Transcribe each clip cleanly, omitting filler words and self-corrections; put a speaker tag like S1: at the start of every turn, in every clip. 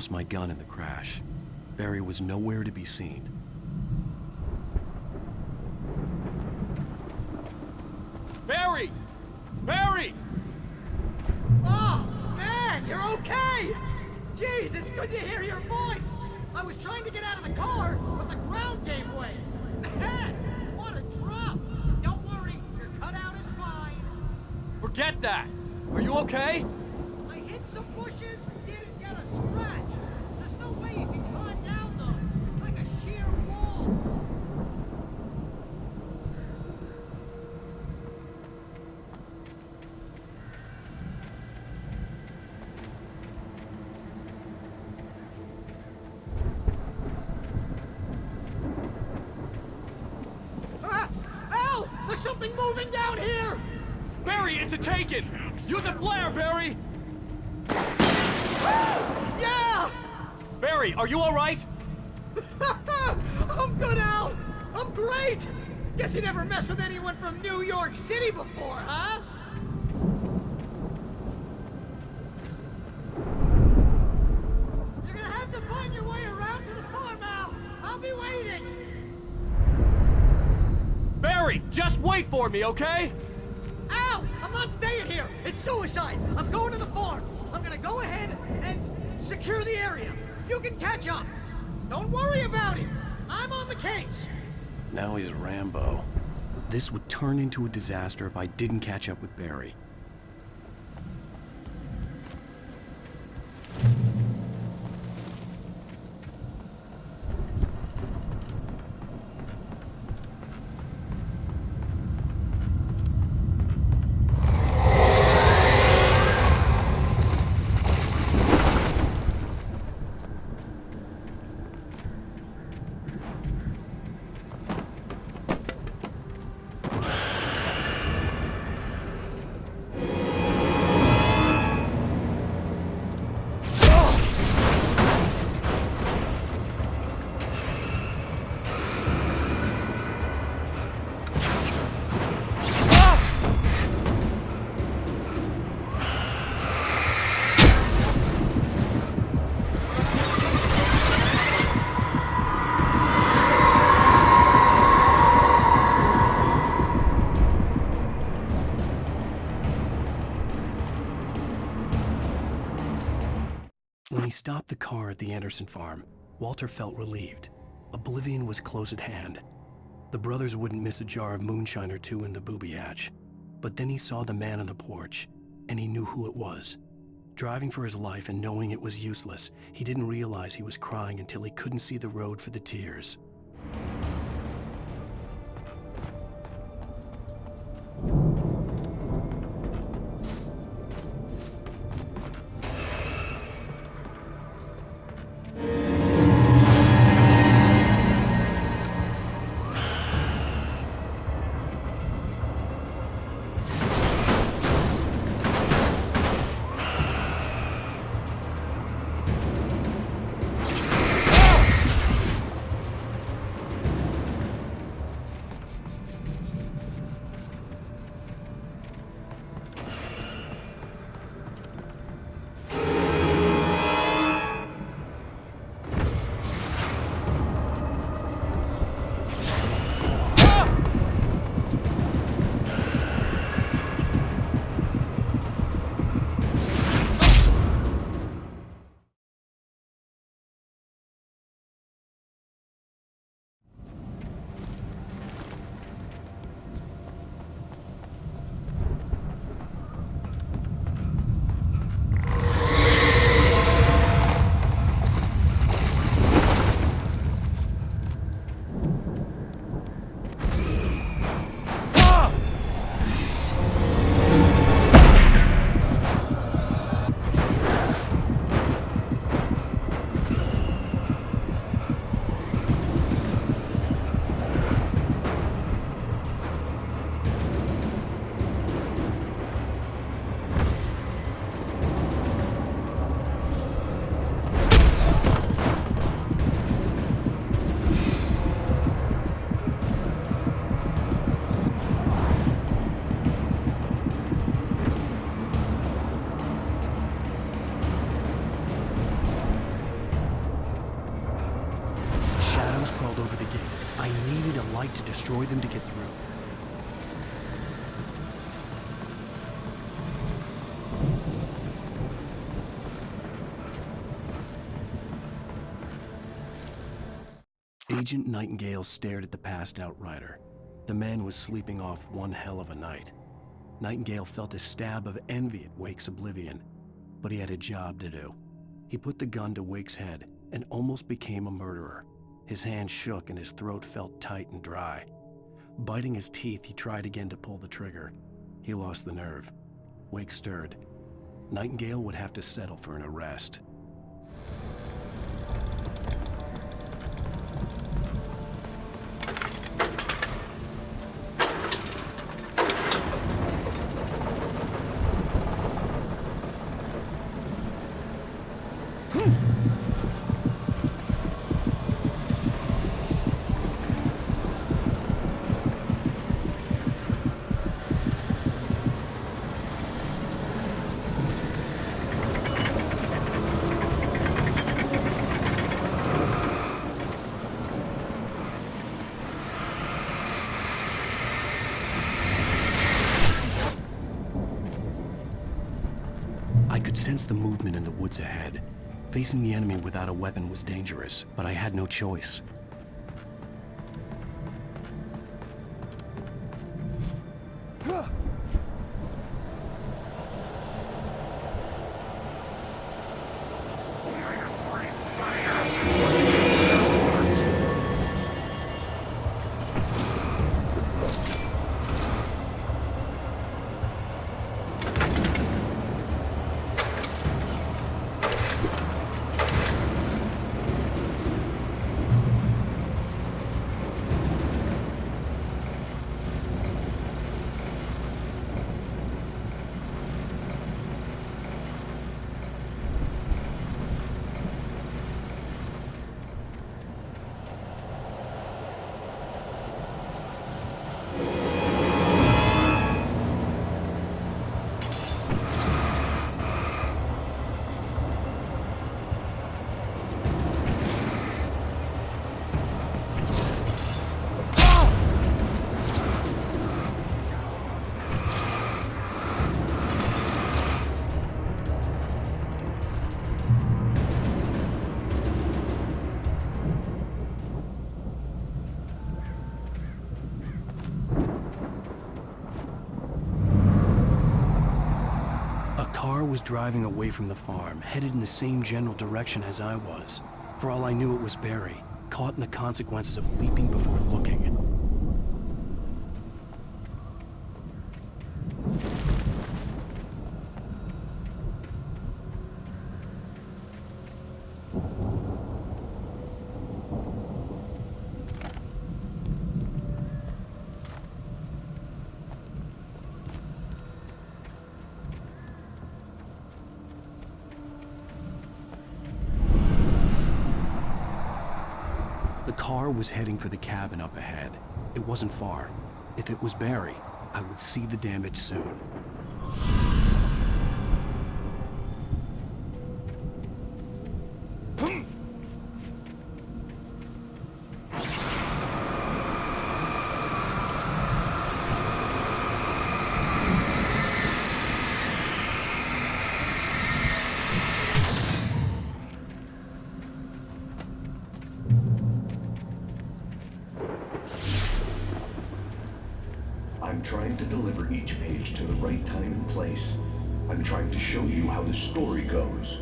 S1: lost my gun in the crash. Barry was nowhere to be seen.
S2: Barry! Barry!
S3: Oh, man, you're okay! Jeez, it's good to hear your voice! I was trying to get out of the car, but the ground gave way. Man, what a drop! Don't worry, your cutout is fine.
S2: Forget that! Are you okay?
S3: I hit some bushes, didn't get a scratch. There's no way you can climb down, though. It's like a sheer wall. There's something moving down here!
S2: Barry, it's a taken! Use a flare, Barry!
S3: Yeah!
S2: Barry, are you alright?
S3: I'm good, Al! I'm great! Guess you never messed with anyone from New York City before, huh? You're gonna have to find your way around to the farm, Al! I'll be waiting!
S2: Barry, just wait for me, okay?
S3: Al! I'm not staying here! It's suicide! I'm going to the farm! I'm gonna go ahead and secure the area! You can catch up! Don't worry about it! I'm on the case!
S1: Now he's Rambo. This would turn into a disaster if I didn't catch up with Barry. When he stopped the car at the Anderson farm, Walter felt relieved. Oblivion was close at hand. The brothers wouldn't miss a jar of moonshine or two in the booby hatch. But then he saw the man on the porch, and he knew who it was. Driving for his life and knowing it was useless, he didn't realize he was crying until he couldn't see the road for the tears. guns crawled over the gate. I needed a light to destroy them to get through. Agent Nightingale stared at the passed-out rider. The man was sleeping off one hell of a night. Nightingale felt a stab of envy at Wake's oblivion, but he had a job to do. He put the gun to Wake's head and almost became a murderer. His hand shook and his throat felt tight and dry. Biting his teeth, he tried again to pull the trigger. He lost the nerve. Wake stirred. Nightingale would have to settle for an arrest. I could sense the movement in the woods ahead. Facing the enemy without a weapon was dangerous, but I had no choice. Was driving away from the farm, headed in the same general direction as I was. For all I knew, it was Barry, caught in the consequences of leaping before looking. The car was heading for the cabin up ahead. It wasn't far. If it was Barry, I would see the damage soon.
S4: I'm trying to deliver each page to the right time and place. I'm trying to show you how the story goes.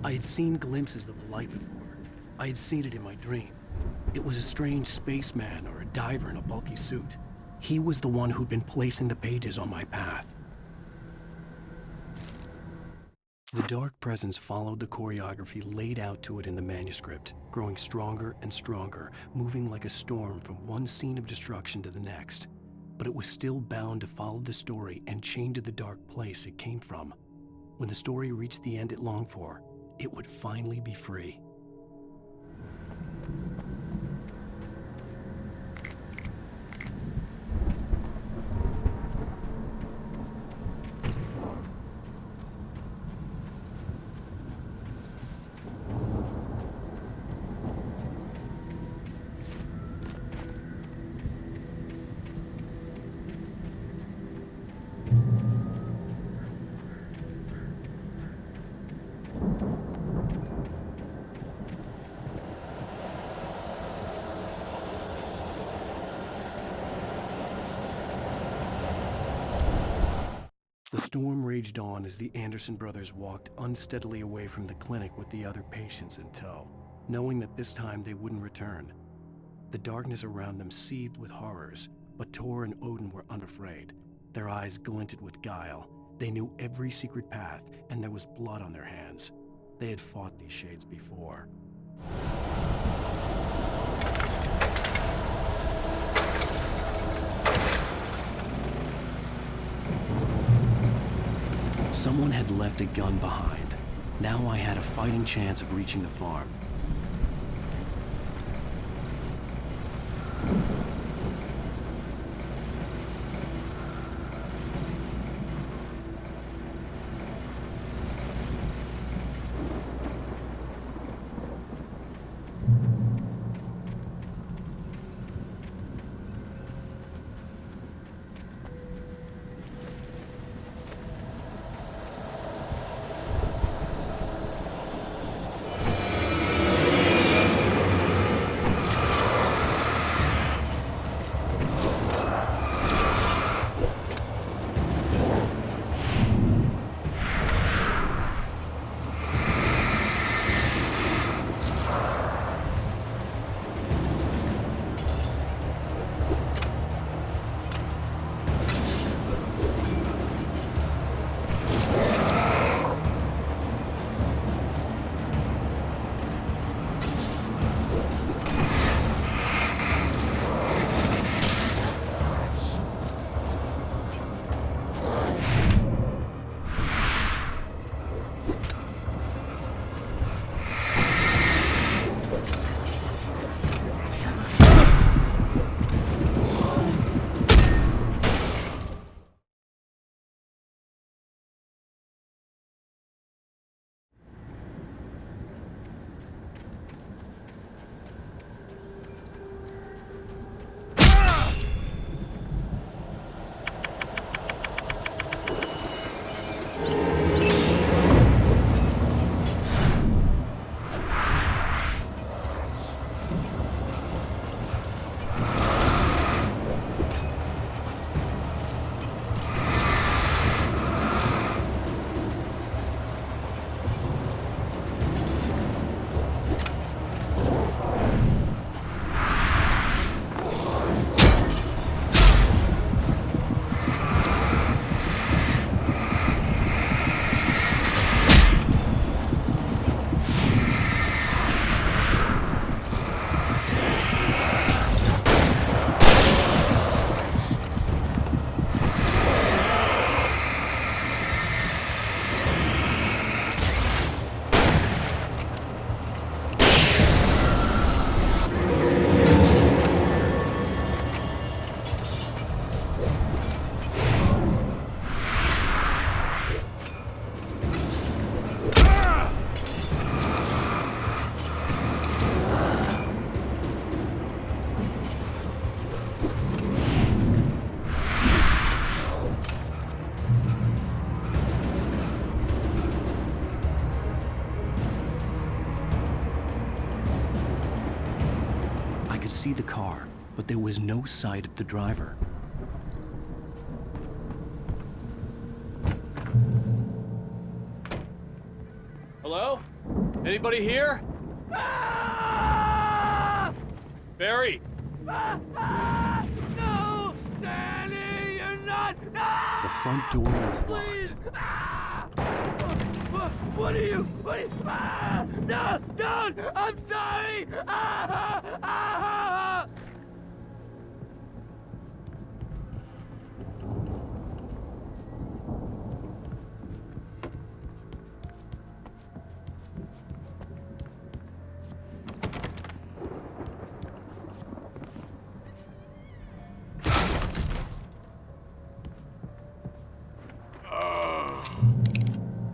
S1: I had seen glimpses of the light before. I had seen it in my dream. It was a strange spaceman or a diver in a bulky suit. He was the one who'd been placing the pages on my path. The dark presence followed the choreography laid out to it in the manuscript, growing stronger and stronger, moving like a storm from one scene of destruction to the next. But it was still bound to follow the story and chained to the dark place it came from. When the story reached the end it longed for, it would finally be free. storm raged on as the Anderson brothers walked unsteadily away from the clinic with the other patients in tow, knowing that this time they wouldn't return. The darkness around them seethed with horrors, but Tor and Odin were unafraid. Their eyes glinted with guile. They knew every secret path, and there was blood on their hands. They had fought these shades before. Someone had left a gun behind. Now I had a fighting chance of reaching the farm. See the car, but there was no sight of the driver.
S2: Hello? Anybody here? Barry!
S3: No! Danny, you're not!
S1: The front door was locked.
S3: What are you? No! Don't! I'm sorry!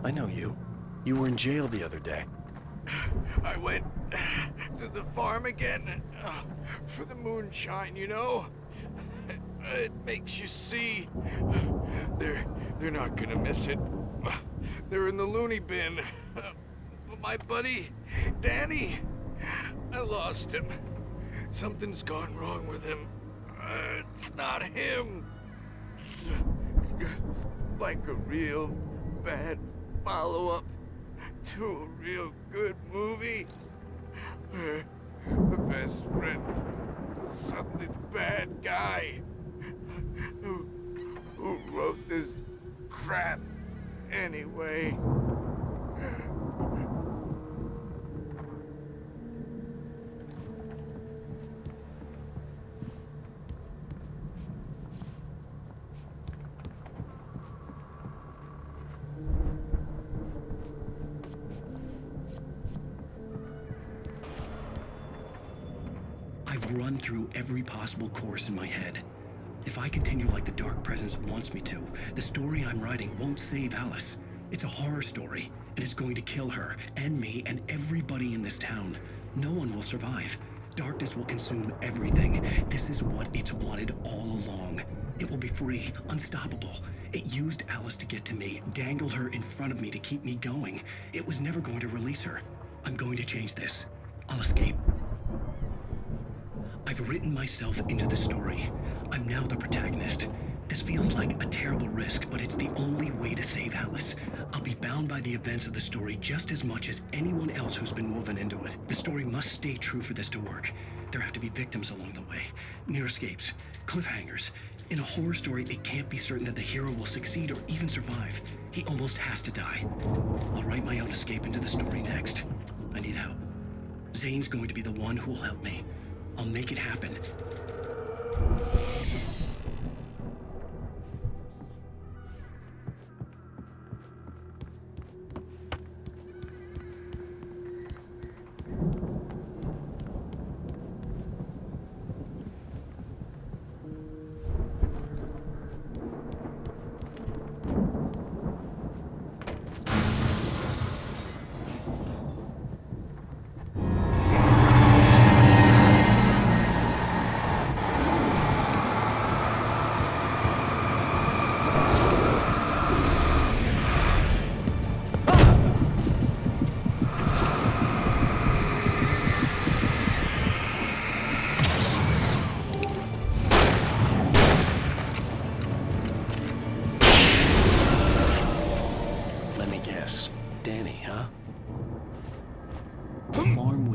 S1: I know you. You were in jail the other day.
S5: I went to the farm again for the moonshine, you know? It makes you see. They're not gonna miss it. They're in the loony bin. But my buddy, Danny, I lost him. Something's gone wrong with him. It's not him. like a real bad follow-up to a real good movie where the best friend's suddenly the bad guy who wrote this crap anyway.
S1: I've run through every possible course in my head. If I continue like the Dark Presence wants me to, the story I'm writing won't save Alice. It's a horror story, and it's going to kill her, and me, and everybody in this town. No one will survive. Darkness will consume everything. This is what it's wanted all along. It will be free, unstoppable. It used Alice to get to me, dangled her in front of me to keep me going. It was never going to release her. I'm going to change this. I'll escape. I've written myself into the story. I'm now the protagonist. This feels like a terrible risk, but it's the only way to save Alice. I'll be bound by the events of the story just as much as anyone else who's been woven into it. The story must stay true for this to work. There have to be victims along the way, near escapes, cliffhangers. In a horror story, it can't be certain that the hero will succeed or even survive. He almost has to die. I'll write my own escape into the story next. I need help. Zane's going to be the one who'll help me. I'll make it happen.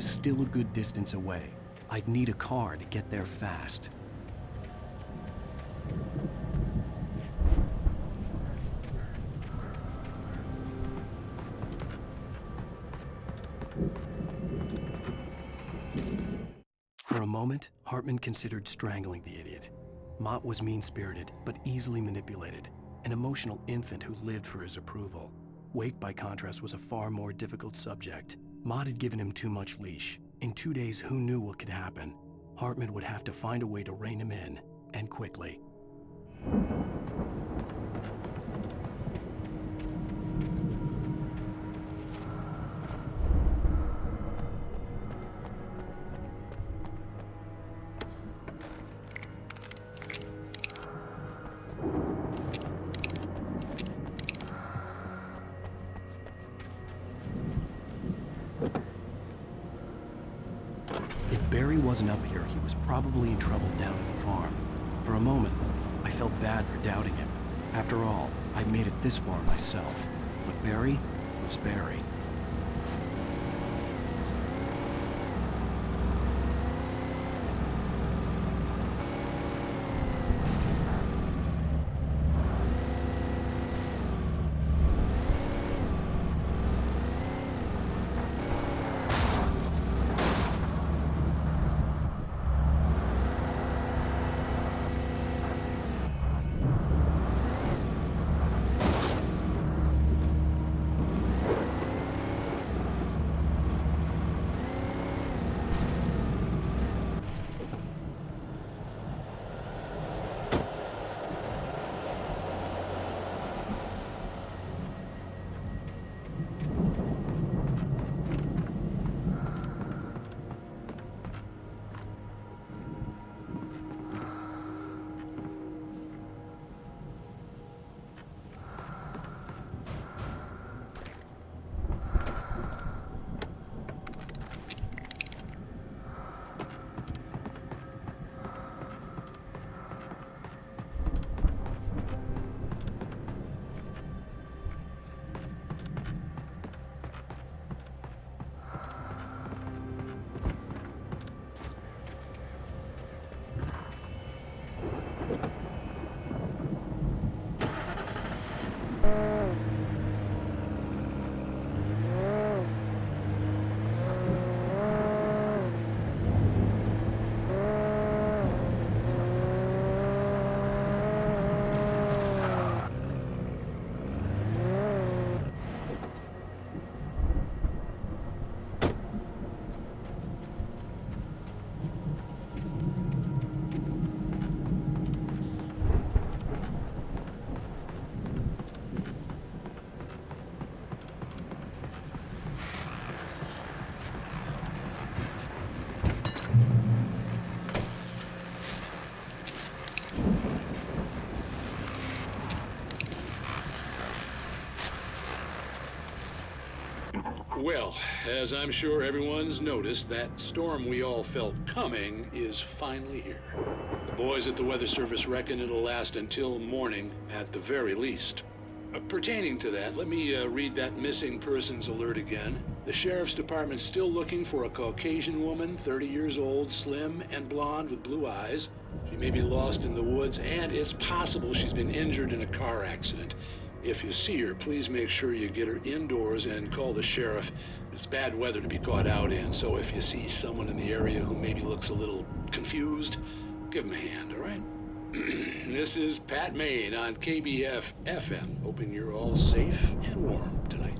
S1: Still a good distance away. I'd need a car to get there fast. For a moment, Hartman considered strangling the idiot. Mott was mean-spirited, but easily manipulated, an emotional infant who lived for his approval. Wake, by contrast, was a far more difficult subject. Mott had given him too much leash. In 2 days, who knew what could happen? Hartman would have to find a way to rein him in, and quickly. Barry wasn't up here, he was probably in trouble down at the farm. For a moment, I felt bad for doubting him. After all, I'd made it this far myself. But Barry was Barry.
S6: Well, as I'm sure everyone's noticed, that storm we all felt coming is finally here. The boys at the Weather Service reckon it'll last until morning at the very least. Pertaining to that, let me read that missing persons alert again. The Sheriff's Department's still looking for a Caucasian woman, 30 years old, slim and blonde with blue eyes. She may be lost in the woods, and it's possible she's been injured in a car accident. If you see her, please make sure you get her indoors and call the sheriff. It's bad weather to be caught out in, so if you see someone in the area who maybe looks a little confused, give them a hand, all right? This is Pat Maine on KBF FM, hoping you're all safe and warm tonight.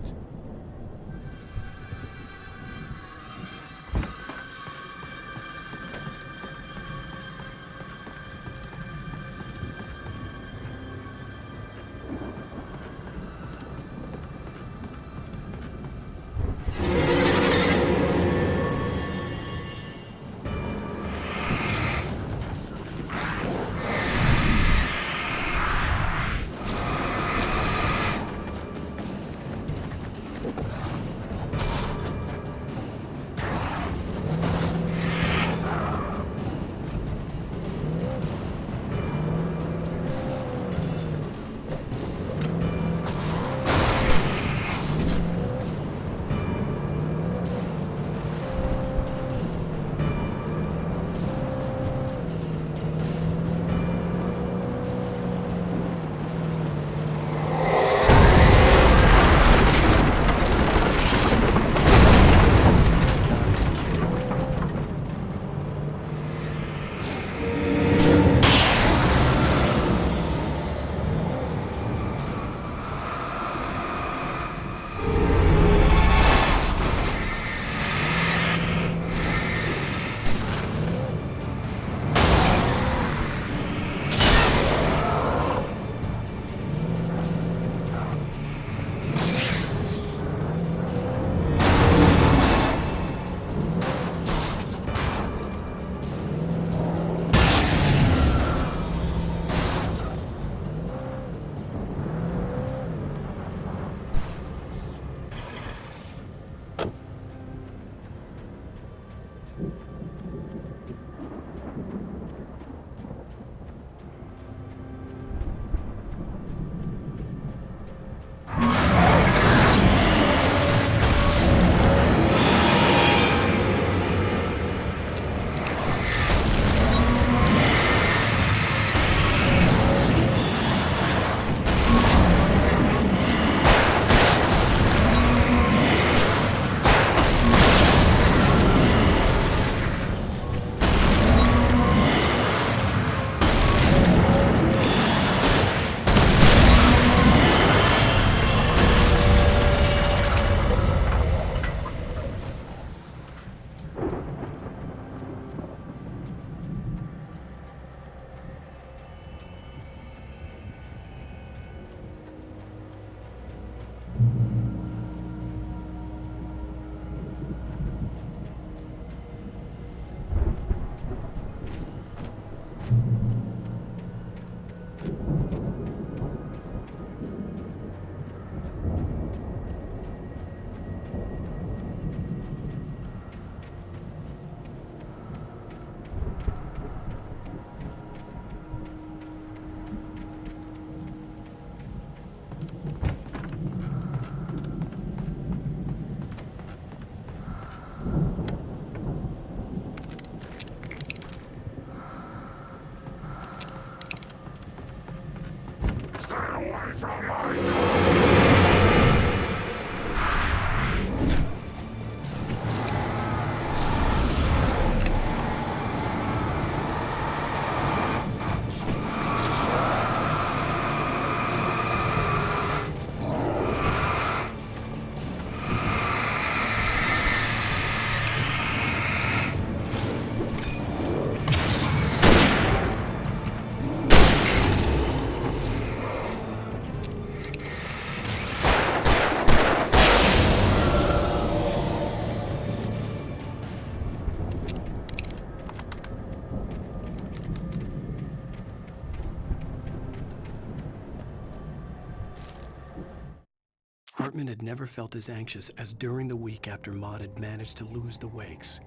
S1: Hartman had never felt as anxious as during the week after Maud had managed to lose the Wakes.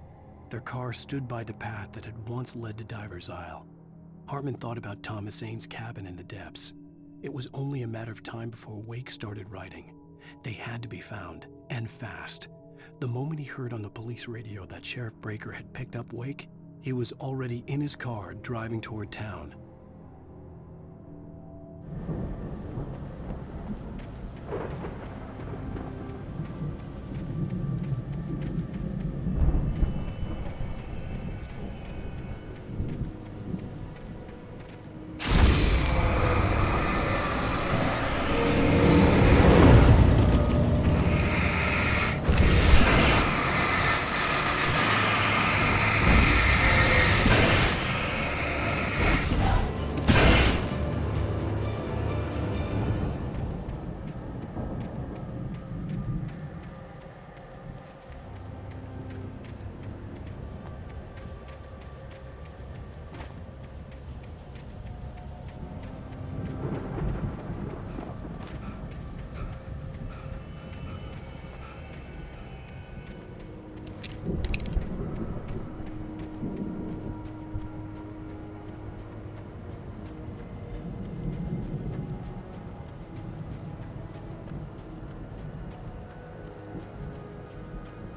S1: Their car stood by the path that had once led to Diver's Isle. Hartman thought about Thomas Zane's cabin in the depths. It was only a matter of time before Wake started writing. They had to be found, and fast. The moment he heard on the police radio that Sheriff Breaker had picked up Wake, he was already in his car driving toward town.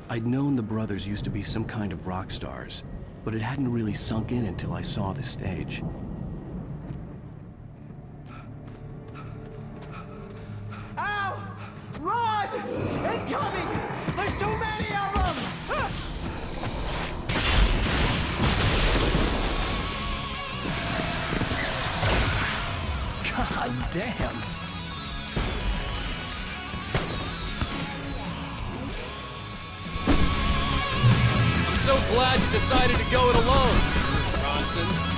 S1: I'd known the brothers used to be some kind of rock stars, but it hadn't really sunk in until I saw the stage.
S3: Ow! Run! Incoming! There's too many of them!
S1: God damn!
S2: I'm so glad you decided to go it alone, Mr. Bronson.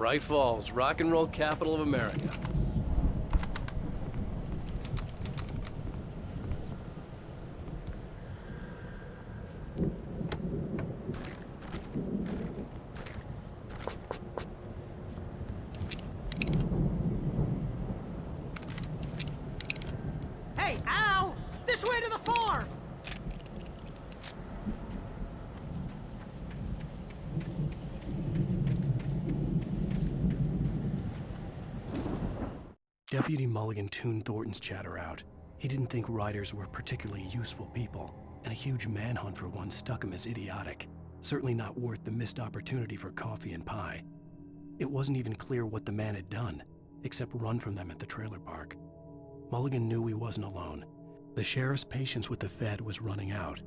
S2: Bright Falls, rock and roll capital of America.
S3: Hey, Al! This way to the farm!
S1: Deputy Mulligan tuned Thornton's chatter out. He didn't think riders were particularly useful people, and a huge manhunt for one struck him as idiotic. Certainly not worth the missed opportunity for coffee and pie. It wasn't even clear what the man had done, except run from them at the trailer park. Mulligan knew he wasn't alone. The sheriff's patience with the Fed was running out.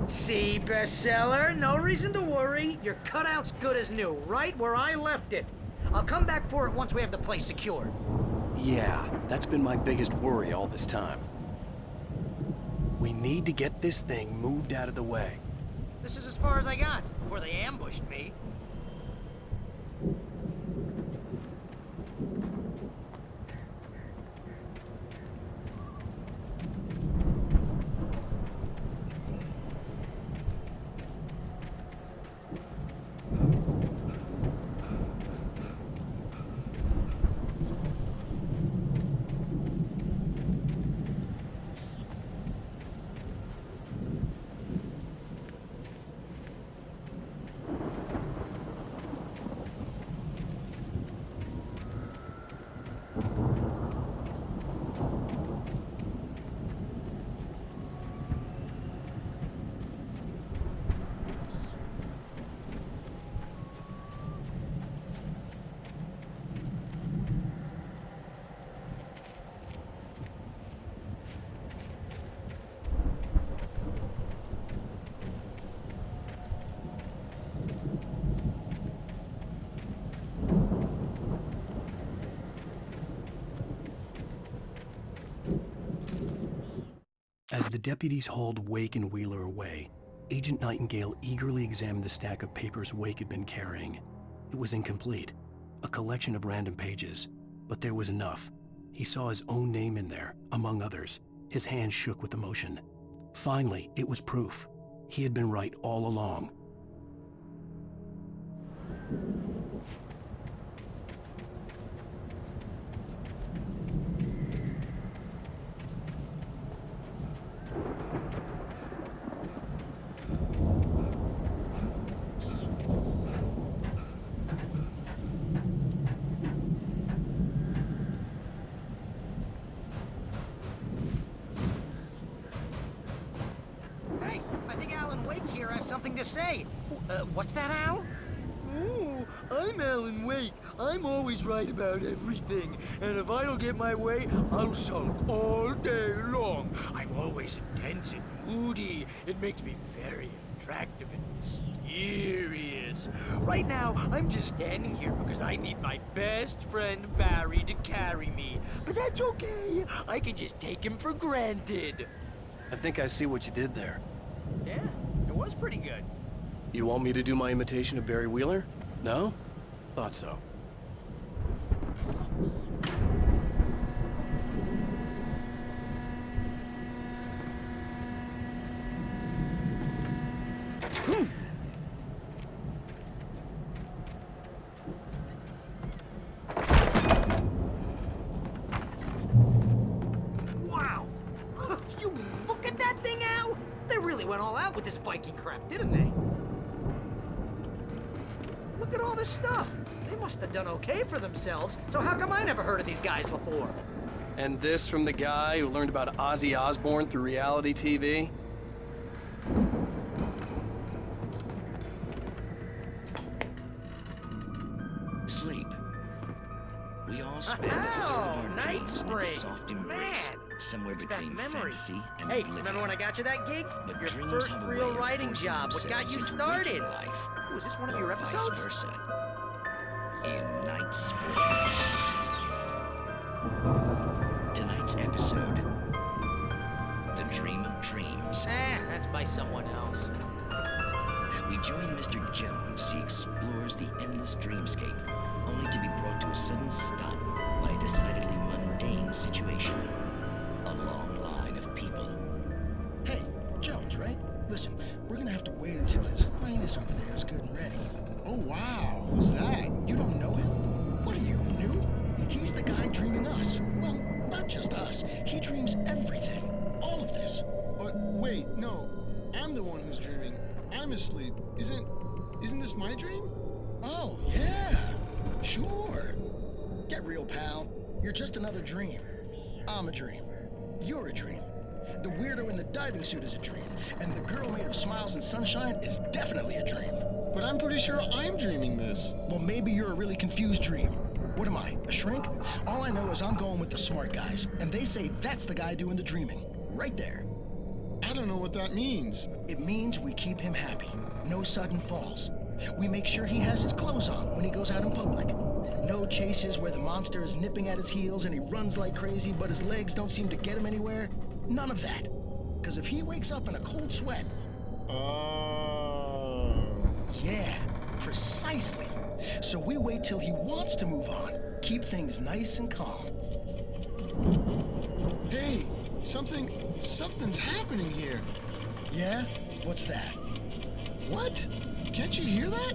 S3: See, bestseller, no reason to worry. Your cutout's good as new, right where I left it. I'll come back for it once we have the place secured.
S1: Yeah, that's been my biggest worry all this time. We need to get this thing moved out of the way.
S3: This is as far as I got before they ambushed me.
S1: As the deputies hauled Wake and Wheeler away, Agent Nightingale eagerly examined the stack of papers Wake had been carrying. It was incomplete, a collection of random pages, but there was enough. He saw his own name in there, among others. His hands shook with emotion. Finally, it was proof. He had been right all along.
S3: Hey, I think Alan Wake here has something to say. What's that, Al?
S7: Oh, I'm Alan Wake. I'm always right about everything. And if I don't get my way, I'll sulk all day long. I'm always intense and moody. It makes me very attractive and mysterious. Right now, I'm just standing here because I need my best friend Barry to carry me. But that's okay. I can just take him for granted.
S1: I think I see what you did there.
S3: Yeah, it was pretty good.
S1: You want me to do my imitation of Barry Wheeler? No? Thought so.
S3: Wow! You look at that thing, Al! They really went all out with this Viking crap, didn't they? Look at all this stuff. They must have done okay for themselves, so how come I never heard of these guys before?
S2: And this from the guy who learned about Ozzy Osbourne through reality TV?
S8: Sleep. We all spend a third of our
S3: Night
S8: dreams in
S3: springs.
S8: its soft embrace.
S3: Man,
S8: somewhere
S3: Brings back
S8: between
S3: memories.
S8: fantasy and
S3: Hey,
S8: oblivion.
S3: remember when I got you that gig?
S8: But
S3: Your
S8: dreams
S3: first
S8: have a way
S3: real
S8: of
S3: writing
S8: forcing
S3: job. What got
S8: themselves
S3: you
S8: into
S3: started?
S8: waking life,
S3: Ooh, is this one of your
S8: or
S3: episodes?
S8: vice versa. In Night Springs. Tonight's episode, The Dream of Dreams.
S3: That's by someone else.
S8: We join Mr. Jones as he explores the endless dreamscape, only to be brought to a sudden stop by a decidedly mundane situation. A long line of people.
S9: Hey, Jones, right? Listen, we're gonna have to wait until His Highness over there is good and ready. Oh, wow. Who's that? You don't know him? What are you, new? He's the guy dreaming us. Well, not just us. He dreams everything. All of this.
S10: But wait, no. I'm the one who's dreaming. I'm asleep. Isn't this my dream?
S9: Oh, yeah. Sure. Get real, pal. You're just another dream. I'm a dream. You're a dream. The weirdo in the diving suit is a dream. And the girl made of smiles and sunshine is definitely a dream.
S10: But I'm pretty sure I'm dreaming this.
S9: Well, maybe you're a really confused dream. What am I, a shrink? All I know is I'm going with the smart guys, and they say that's the guy doing the dreaming. Right there.
S10: I don't know what that means.
S9: It means we keep him happy. No sudden falls. We make sure he has his clothes on when he goes out in public. No chases where the monster is nipping at his heels and he runs like crazy, but his legs don't seem to get him anywhere. None of that. Because if he wakes up in a cold sweat...
S10: Oh.
S9: Yeah, precisely. So we wait till he wants to move on. Keep things nice and calm.
S10: Hey, something's happening here.
S9: Yeah? What's that?
S10: What? Can't you hear that?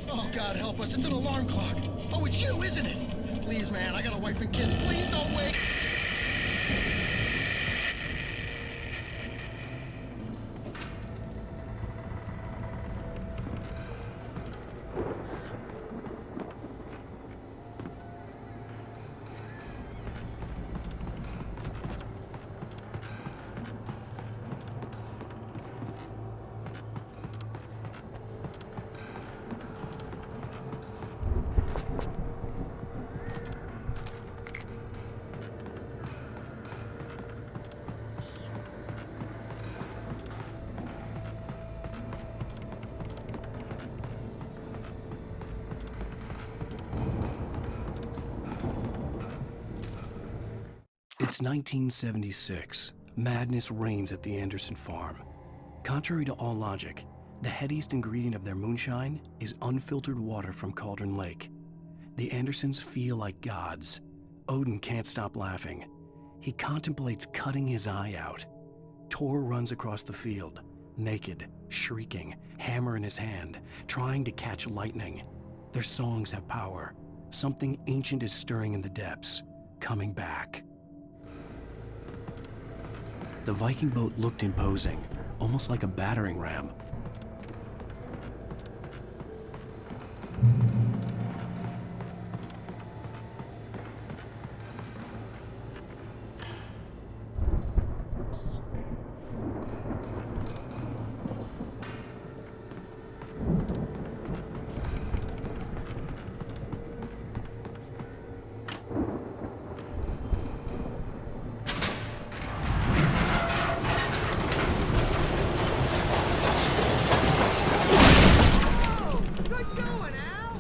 S9: Oh, God help us, it's an alarm clock. Oh, it's you, isn't it? Please, man, I got a wife and kids. Please don't wait.
S1: It's 1976. Madness reigns at the Anderson farm. Contrary to all logic, the headiest ingredient of their moonshine is unfiltered water from Cauldron Lake. The Andersons feel like gods. Odin can't stop laughing. He contemplates cutting his eye out. Tor runs across the field, naked, shrieking, hammer in his hand, trying to catch lightning. Their songs have power. Something ancient is stirring in the depths, coming back. The Viking boat looked imposing, almost like a battering ram.
S3: Good going, Al!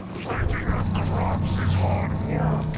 S11: Preventing us to rob this hard work.